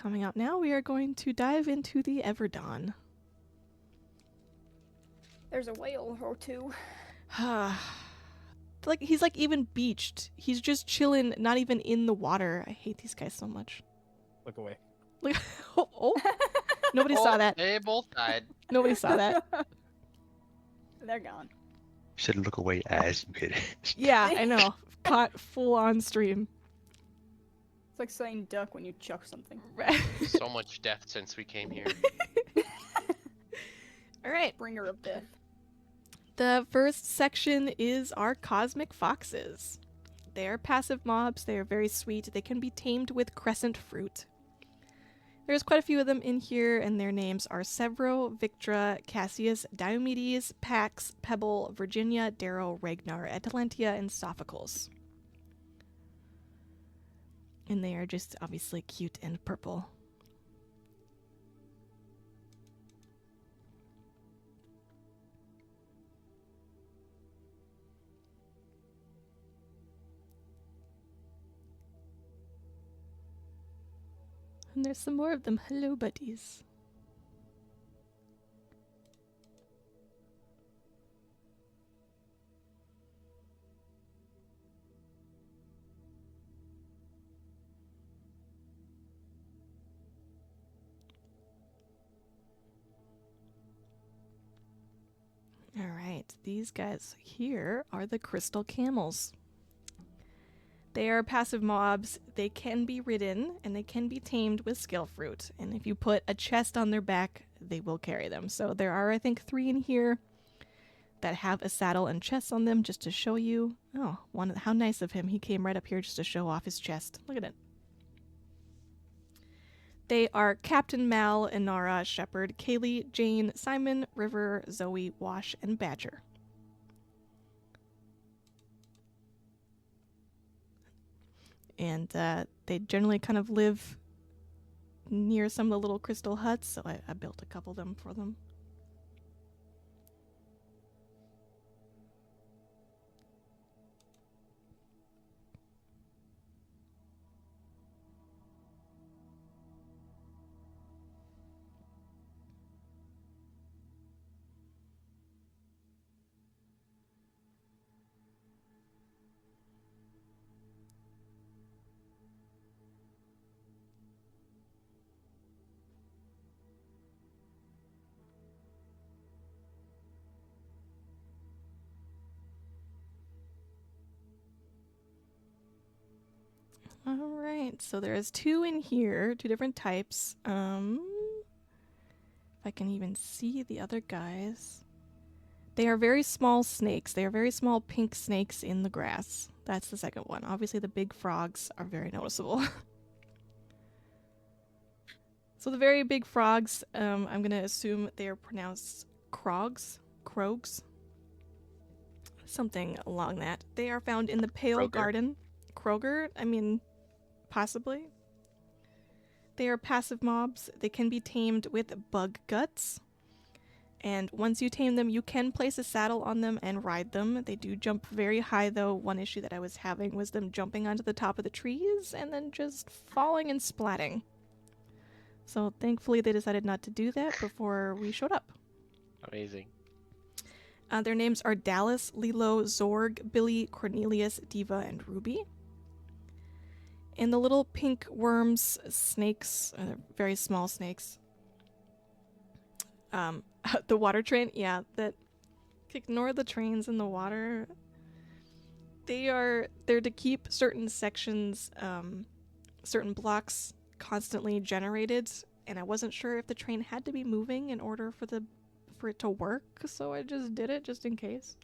coming out now, we are going to dive into the EverDawn. There's a whale or two. Like, he's like even beached. He's just chilling, not even in the water. I hate these guys so much. Look away. Look, oh. Nobody saw that. They both died. Nobody saw that. They're gone. You said look away as you hit it. Yeah, I know. Caught full on stream. It's like saying duck when you chuck something. So much death since we came here. All right. Bringer of death. The first section is our cosmic foxes. They are passive mobs. They are very sweet. They can be tamed with crescent fruit. There's quite a few of them in here, and their names are Severo, Victra, Cassius, Diomedes, Pax, Pebble, Virginia, Darrow, Ragnar, Atalantia, and Sophocles. And they are just obviously cute and purple. And there's some more of them. Hello, buddies. All right, these guys here are the crystal camels. They are passive mobs. They can be ridden, and they can be tamed with skill fruit. And if you put a chest on their back, they will carry them. So there are, I think, 3 in here that have a saddle and chests on them, just to show you. Oh, how nice of him. He came right up here just to show off his chest. Look at it. They are Captain Mal, Inara, Shepherd, Kaylee, Jane, Simon, River, Zoe, Wash, and Badger. And they generally kind of live near some of the little crystal huts, so I built a couple of them for them. Alright, so there's 2 in here, 2 different types. If I can even see the other guys. They are very small snakes. They are very small pink snakes in the grass. That's the second one. Obviously the big frogs are very noticeable. So the very big frogs, I'm going to assume they are pronounced krogs, something along that. They are found in the Pale Garden. Kroger, I mean, possibly. They are passive mobs. They can be tamed with bug guts. And once you tame them, you can place a saddle on them and ride them. They do jump very high, though. One issue that I was having was them jumping onto the top of the trees and then just falling and splatting. So thankfully they decided not to do that before we showed up. Amazing. Their names are Dallas, Lilo, Zorg, Billy, Cornelius, Diva, and Ruby. And the little pink worms, snakes, very small snakes. The water train, yeah, that ignore the trains in the water. They're to keep certain sections, certain blocks constantly generated, and I wasn't sure if the train had to be moving in order for it to work, so I just did it just in case.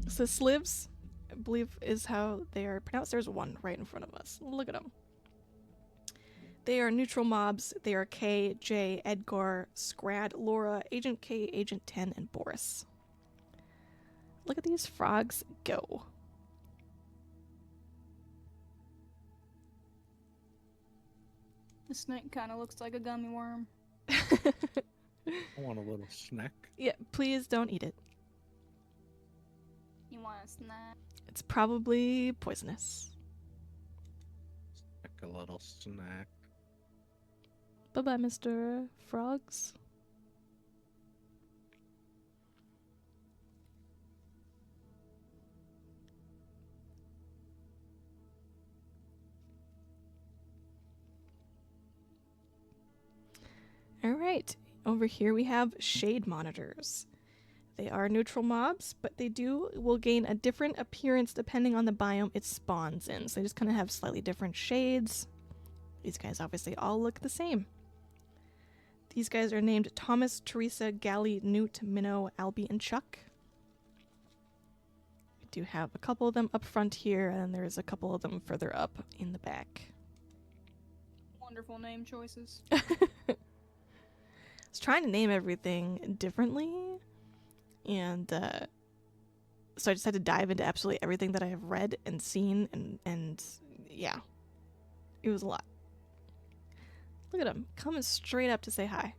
So slivs, I believe is how they are pronounced. There's one right in front of us. Look at them. They are neutral mobs. They are K, J, Edgar, Scrad, Laura, Agent K, Agent 10, and Boris. Look at these frogs go. The snake kind of looks like a gummy worm. I want a little snack. Yeah, please don't eat it. You want a snack? It's probably poisonous. a little snack. Bye-bye, Mr. Frogs. Alright, over here we have shade monitors. They are neutral mobs, but they will gain a different appearance depending on the biome it spawns in. So they just kind of have slightly different shades. These guys obviously all look the same. These guys are named Thomas, Teresa, Gally, Newt, Minnow, Albie, and Chuck. We do have a couple of them up front here, and then there's a couple of them further up in the back. Wonderful name choices. I was trying to name everything differently, and so I just had to dive into absolutely everything that I have read and seen, and yeah, it was a lot. Look at him, coming straight up to say hi.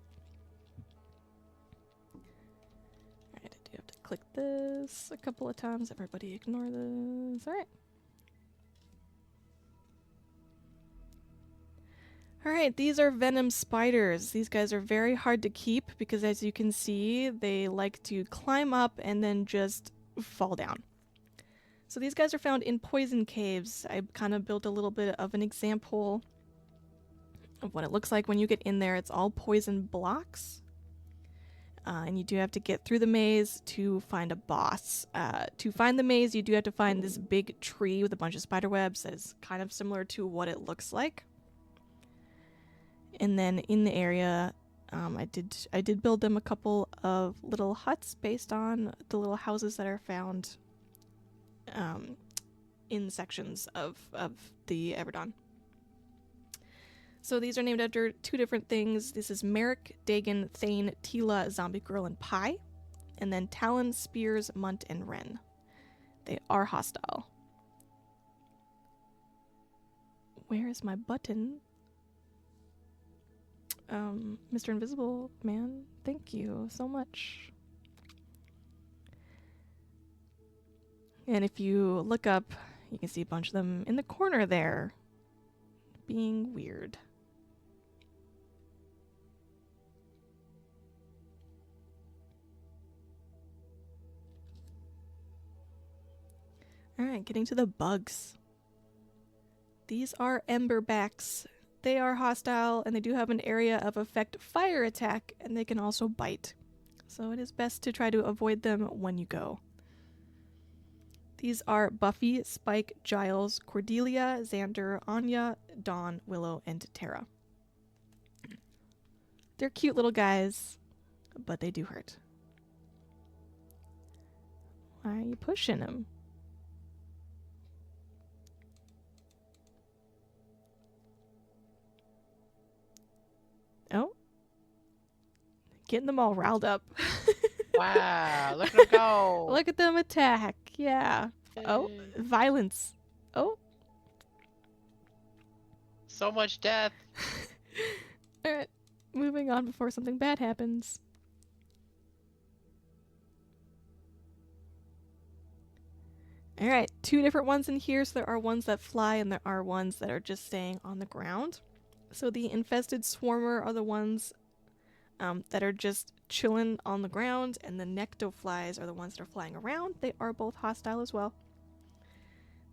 Alright, I do have to click this a couple of times. Everybody ignore this. Alright. Alright, these are venom spiders. These guys are very hard to keep because, as you can see, they like to climb up and then just fall down. So these guys are found in poison caves. I kind of built a little bit of an example of what it looks like when you get in there. It's all poison blocks. And you do have to get through the maze to find a boss. To find the maze, you do have to find this big tree with a bunch of spider webs that is kind of similar to what it looks like. And then in the area, I did build them a couple of little huts based on the little houses that are found in sections of the EverDawn. So these are named after two different things. This is Merrick, Dagon, Thane, Tila, Zombie Girl, and Pie. And then Talon, Spears, Munt, and Wren. They are hostile. Where is my button? Mr. Invisible Man, thank you so much. And if you look up, you can see a bunch of them in the corner there, being weird. Alright, getting to the bugs. These are emberbacks. They are hostile, and they do have an area of effect fire attack, and they can also bite. So it is best to try to avoid them when you go. These are Buffy, Spike, Giles, Cordelia, Xander, Anya, Dawn, Willow, and Tara. They're cute little guys, but they do hurt. Why are you pushing them? Oh. Getting them all riled up. Wow, look at them go. Look at them attack. Yeah. Oh, violence. Oh. So much death. Alright. Moving on before something bad happens. Alright, two different ones in here. So there are ones that fly and there are ones that are just staying on the ground. So the infested swarmer are the ones that are just chilling on the ground, and the nectoflies are the ones that are flying around. They are both hostile as well.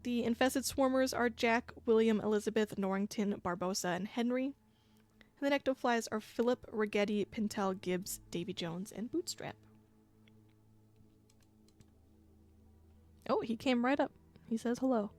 The infested swarmers are Jack, William, Elizabeth, Norrington, Barbosa, and Henry. And the nectoflies are Philip, Rigetti, Pintel, Gibbs, Davy Jones, and Bootstrap. Oh, he came right up. He says hello.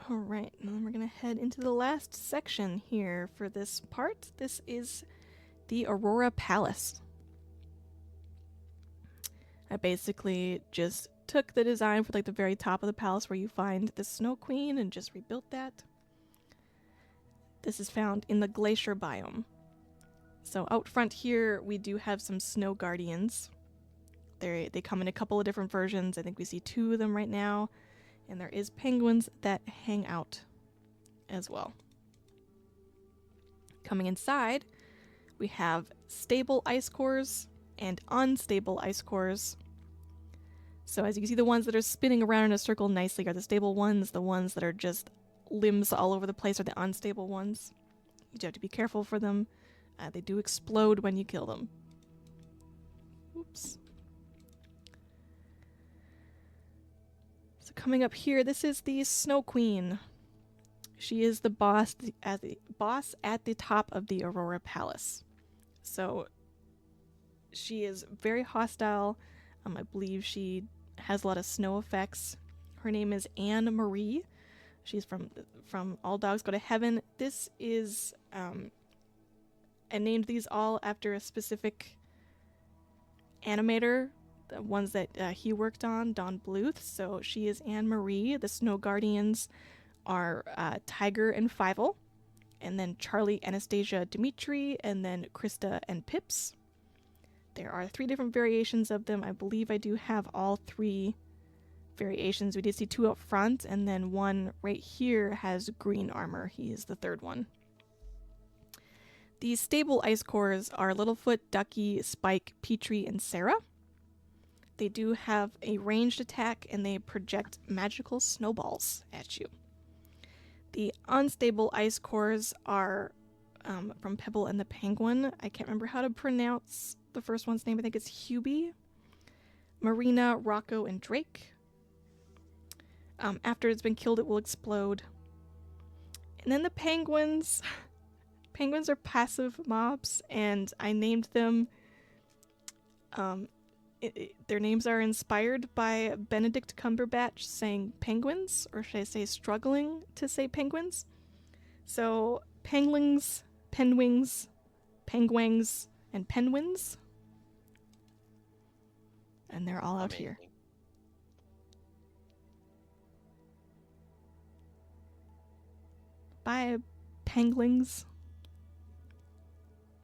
Alright, and then we're going to head into the last section here for this part. This is the Aurora Palace. I basically just took the design for like the very top of the palace where you find the Snow Queen and just rebuilt that. This is found in the Glacier biome. So out front here, we do have some snow guardians. They come in a couple of different versions. I think we see 2 of them right now. And there is penguins that hang out as well. Coming inside, we have stable ice cores and unstable ice cores. So as you can see, the ones that are spinning around in a circle nicely are the stable ones. The ones that are just limbs all over the place are the unstable ones. You do have to be careful for them. They do explode when you kill them. Oops. So coming up here, this is the Snow Queen. She is the boss at the top of the Aurora Palace. So she is very hostile. I believe she has a lot of snow effects. Her name is Anne Marie. She's from All Dogs Go to Heaven. This is I named these all after a specific animator, the ones that he worked on, Don Bluth. So she is Anne Marie. The Snow Guardians are Tiger and Fievel, and then Charlie, Anastasia, Dimitri, and then Krista and Pips. There are 3 different variations of them. I believe I do have all 3 variations. We did see 2 up front, and then 1 right here has green armor. He is the 3rd one. These stable ice cores are Littlefoot, Ducky, Spike, Petrie, and Sarah. They do have a ranged attack, and they project magical snowballs at you. The unstable ice cores are from Pebble and the Penguin. I can't remember how to pronounce the first one's name. I think it's Hubie, Marina, Rocco, and Drake. After it's been killed, it will explode. And then the penguins. Penguins are passive mobs, and I named them. Their names are inspired by Benedict Cumberbatch saying penguins, or should I say struggling to say penguins. So penglings, penwings, penguins, and penguins. And they're all out here. Bye, penglings.